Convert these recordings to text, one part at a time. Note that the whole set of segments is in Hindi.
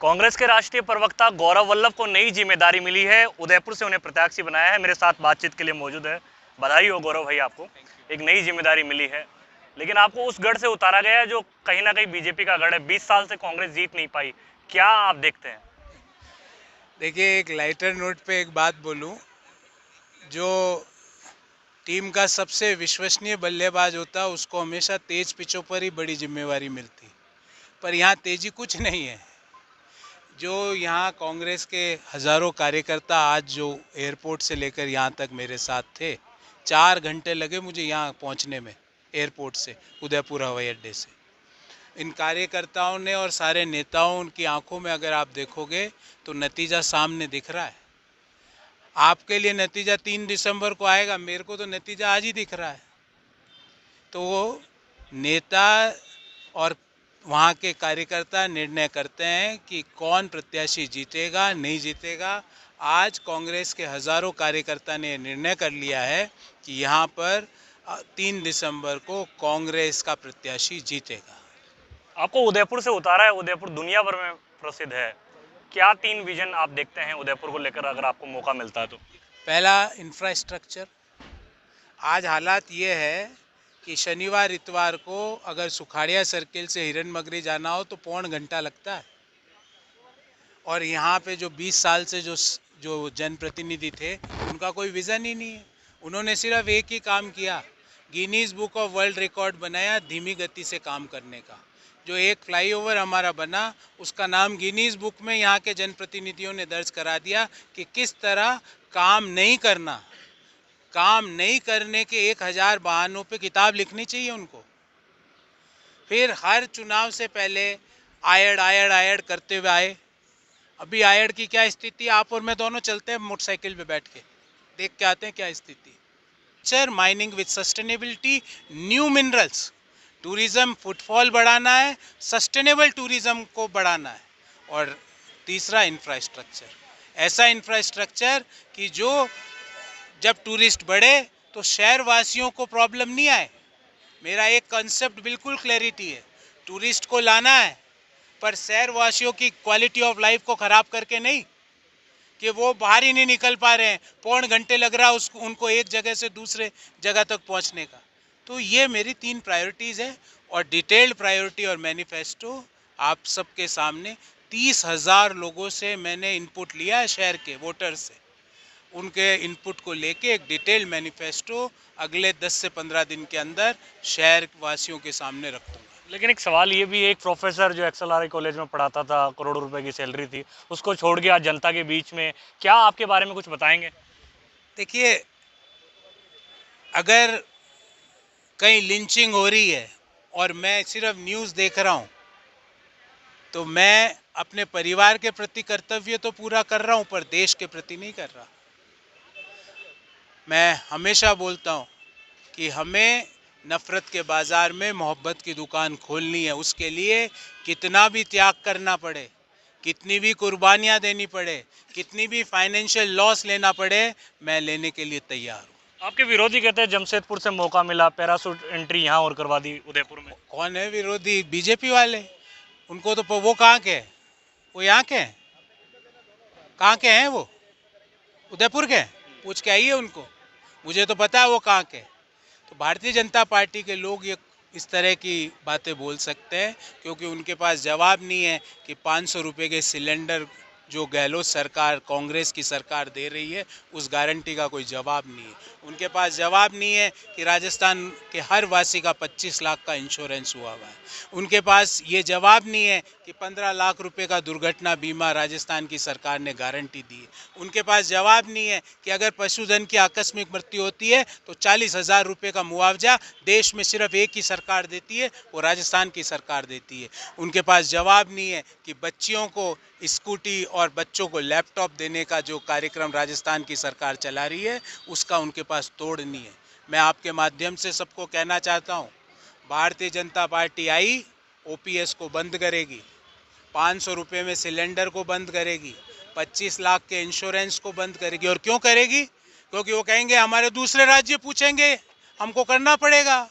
कांग्रेस के राष्ट्रीय प्रवक्ता गौरव वल्लभ को नई जिम्मेदारी मिली है। उदयपुर से उन्हें प्रत्याशी बनाया है। मेरे साथ बातचीत के लिए मौजूद है। बधाई हो गौरव भाई, आपको एक नई जिम्मेदारी मिली है, लेकिन आपको उस गढ़ से उतारा गया है जो कहीं ना कहीं बीजेपी का गढ़ है। 20 साल से कांग्रेस जीत नहीं पाई, क्या आप देखते हैं? देखिए, एक लाइटर नोट पे एक बात बोलूं, जो टीम का सबसे विश्वसनीय बल्लेबाज होता है उसको हमेशा तेज पिचों पर ही बड़ी जिम्मेवारी मिलती, पर यहाँ तेजी कुछ नहीं है। जो यहाँ कांग्रेस के हजारों कार्यकर्ता आज जो एयरपोर्ट से लेकर यहाँ तक मेरे साथ थे, 4 घंटे लगे मुझे यहाँ पहुँचने में, एयरपोर्ट से, उदयपुर हवाई अड्डे से। इन कार्यकर्ताओं ने और सारे नेताओं, उनकी आंखों में अगर आप देखोगे तो नतीजा सामने दिख रहा है। आपके लिए नतीजा 3 दिसंबर को आएगा, मेरे को तो नतीजा आज ही दिख रहा है। तो वो नेता और वहाँ के कार्यकर्ता निर्णय करते हैं कि कौन प्रत्याशी जीतेगा नहीं जीतेगा। आज कांग्रेस के हजारों कार्यकर्ता ने निर्णय कर लिया है कि यहाँ पर 3 दिसंबर को कांग्रेस का प्रत्याशी जीतेगा। आपको उदयपुर से उतारा है, उदयपुर दुनिया भर में प्रसिद्ध है। क्या 3 विजन आप देखते हैं उदयपुर को लेकर, अगर आपको मौका मिलता है तो? पहला, इंफ्रास्ट्रक्चर। आज हालात ये है कि शनिवार इतवार को अगर सुखाड़िया सर्किल से हिरन मगरी जाना हो तो 1.25 घंटा लगता है। और यहाँ पे जो 20 साल से जो जनप्रतिनिधि थे, उनका कोई विज़न ही नहीं है। उन्होंने सिर्फ एक ही काम किया, Guinness book of world record बनाया धीमी गति से काम करने का। जो एक फ्लाईओवर हमारा बना, उसका नाम गिनीज बुक में यहाँ के जनप्रतिनिधियों ने दर्ज करा दिया कि किस तरह काम नहीं करना, काम नहीं करने के 1000 बहानों पे किताब लिखनी चाहिए उनको। फिर हर चुनाव से पहले आयड आयड आयड करते हुए आए। अभी आयड की क्या स्थिति, आप और मैं दोनों चलते हैं मोटरसाइकिल पे बैठ के, देख के आते हैं क्या स्थिति। Mining with sustainability, new minerals, tourism footfall बढ़ाना है, सस्टेनेबल टूरिज्म को बढ़ाना है। और तीसरा, इंफ्रास्ट्रक्चर, ऐसा इंफ्रास्ट्रक्चर कि जो जब टूरिस्ट बढ़े तो शहर वासियों को प्रॉब्लम नहीं आए। मेरा एक कंसेप्ट बिल्कुल क्लैरिटी है, टूरिस्ट को लाना है पर शहर वासियों की क्वालिटी ऑफ लाइफ को ख़राब करके नहीं, कि वो बाहर ही नहीं निकल पा रहे हैं, 1.25 घंटे लग रहा है उसको, उनको एक जगह से दूसरे जगह तक पहुंचने का। तो ये मेरी 3 प्रायोरिटीज़ है और डिटेल्ड प्रायोरिटी और मैनिफेस्टो आप सबके सामने 30,000 लोगों से मैंने इनपुट लिया है, शहर के वोटर से। उनके इनपुट को लेके एक डिटेल्ड मैनिफेस्टो अगले 10 से 15 दिन के अंदर शहर वासियों के सामने रख दूँगा। लेकिन एक सवाल ये भी है, एक प्रोफेसर जो XLRI कॉलेज में पढ़ाता था, करोड़ों रुपए की सैलरी थी, उसको छोड़ के आज जनता के बीच में, क्या आपके बारे में कुछ बताएंगे? देखिए, अगर कहीं लिंचिंग हो रही है और मैं सिर्फ न्यूज़ देख रहा हूँ, तो मैं अपने परिवार के प्रति कर्तव्य तो पूरा कर रहा हूँ पर देश के प्रति नहीं कर रहा। मैं हमेशा बोलता हूँ कि हमें नफ़रत के बाज़ार में मोहब्बत की दुकान खोलनी है। उसके लिए कितना भी त्याग करना पड़े, कितनी भी कुर्बानियाँ देनी पड़े, कितनी भी फाइनेंशियल लॉस लेना पड़े, मैं लेने के लिए तैयार हूँ। आपके विरोधी कहते हैं जमशेदपुर से मौका मिला, पैरासूट एंट्री यहाँ और करवा दी उदयपुर में। कौन है विरोधी? बीजेपी वाले। उनको तो वो कहाँ के हैं? वो यहाँ के हैं? कहाँ के हैं वो? उदयपुर के? पूछ के आइए उनको, मुझे तो पता है वो कहाँ के। तो भारतीय जनता पार्टी के लोग ये इस तरह की बातें बोल सकते हैं क्योंकि उनके पास जवाब नहीं है कि 500 रुपये के सिलेंडर जो गहलोत सरकार, कांग्रेस की सरकार दे रही है, उस गारंटी का कोई जवाब नहीं है। उनके पास जवाब नहीं है कि राजस्थान के हर वासी का 25 लाख का इंश्योरेंस हुआ है। उनके पास ये जवाब नहीं है कि 15 लाख रुपए का दुर्घटना बीमा राजस्थान की सरकार ने गारंटी दी है। उनके पास जवाब नहीं है कि अगर पशुधन की आकस्मिक मृत्यु होती है तो 40,000 रुपये का मुआवजा देश में सिर्फ एक ही सरकार देती है, वो राजस्थान की सरकार देती है। उनके पास जवाब नहीं है कि बच्चियों को स्कूटी और बच्चों को लैपटॉप देने का जो कार्यक्रम राजस्थान की सरकार चला रही है, उसका उनके पास तोड़ नहीं है। मैं आपके माध्यम से सबको कहना चाहता हूँ, भारतीय जनता पार्टी आई, ओपीएस को बंद करेगी, 500 रुपये में सिलेंडर को बंद करेगी, 25 लाख के इंश्योरेंस को बंद करेगी। और क्यों करेगी? क्योंकि वो कहेंगे हमारे दूसरे राज्य पूछेंगे, हमको करना पड़ेगा।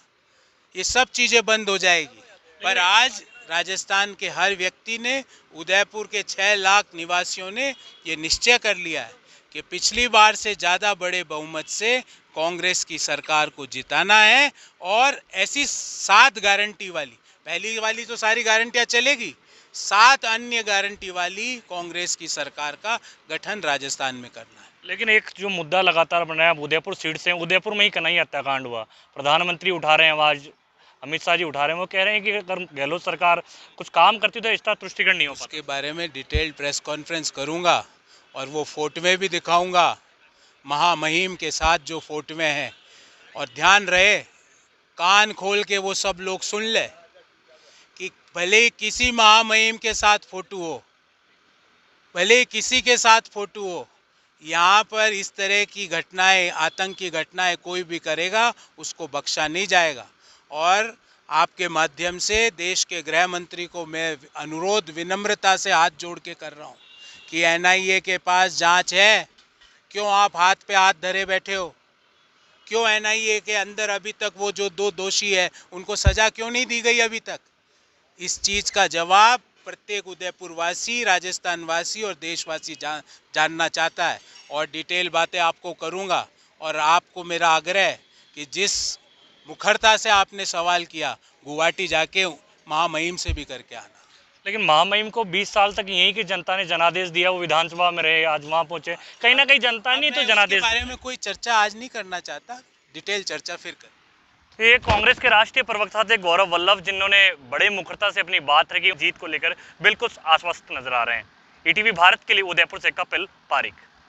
ये सब चीज़ें बंद हो जाएगी। पर आज राजस्थान के हर व्यक्ति ने, उदयपुर के 6 लाख निवासियों ने ये निश्चय कर लिया है कि पिछली बार से ज़्यादा बड़े बहुमत से कांग्रेस की सरकार को जिताना है। और ऐसी 7 गारंटी वाली, पहली वाली तो सारी गारंटियां चलेगी, 7 अन्य गारंटी वाली कांग्रेस की सरकार का गठन राजस्थान में करना है। लेकिन एक जो मुद्दा लगातार बन रहा है, उदयपुर सीट से, उदयपुर में ही कन्हई हत्याकांड हुआ, प्रधानमंत्री उठा रहे हैं आवाज, अमित शाह जी उठा रहे हैं, वो कह रहे हैं कि अगर गहलोत सरकार कुछ काम करती तो इसका तुष्टिकरण नहीं हो पाता। उसके बारे में डिटेल्ड प्रेस कॉन्फ्रेंस करूंगा और वो फोटोवें भी दिखाऊंगा, महामहिम के साथ जो फोटोवें हैं। और ध्यान रहे, कान खोल के वो सब लोग सुन ले कि भले ही किसी महामहिम के साथ फोटो हो, भले ही किसी के साथ फोटो हो, यहाँ पर इस तरह की घटनाएं, आतंक की घटनाएं कोई भी करेगा उसको बख्शा नहीं जाएगा। और आपके माध्यम से देश के गृह मंत्री को मैं अनुरोध विनम्रता से हाथ जोड़ के कर रहा हूँ कि एनआईए के पास जांच है, क्यों आप हाथ पे हाथ धरे बैठे हो? क्यों एनआईए के अंदर अभी तक वो जो 2 दोषी है उनको सजा क्यों नहीं दी गई अभी तक? इस चीज़ का जवाब प्रत्येक उदयपुर वासी, राजस्थान वासी और देशवासी जानना चाहता है। और डिटेल बातें आपको करूंगा। और आपको मेरा आग्रह है कि जिस मुखरता से आपने सवाल किया, गुवाहाटी जाके महामहिम से भी करके आना। लेकिन महामहिम को 20 साल तक यहीं की जनता ने जनादेश दिया, वो विधानसभा में रहे, आज वहां पहुंचे, कहीं ना कहीं जनता ने तो जनादेश। बारे में कोई चर्चा आज नहीं करना चाहता, डिटेल चर्चा फिर कर। ये कांग्रेस के राष्ट्रीय प्रवक्ता थे गौरव वल्लभ, जिन्होंने बड़े मुखरता से अपनी बात रखी, जीत को लेकर बिल्कुल आश्वस्त नजर आ रहे हैं। ईटीवी भारत के लिए उदयपुर से कपिल पारिक।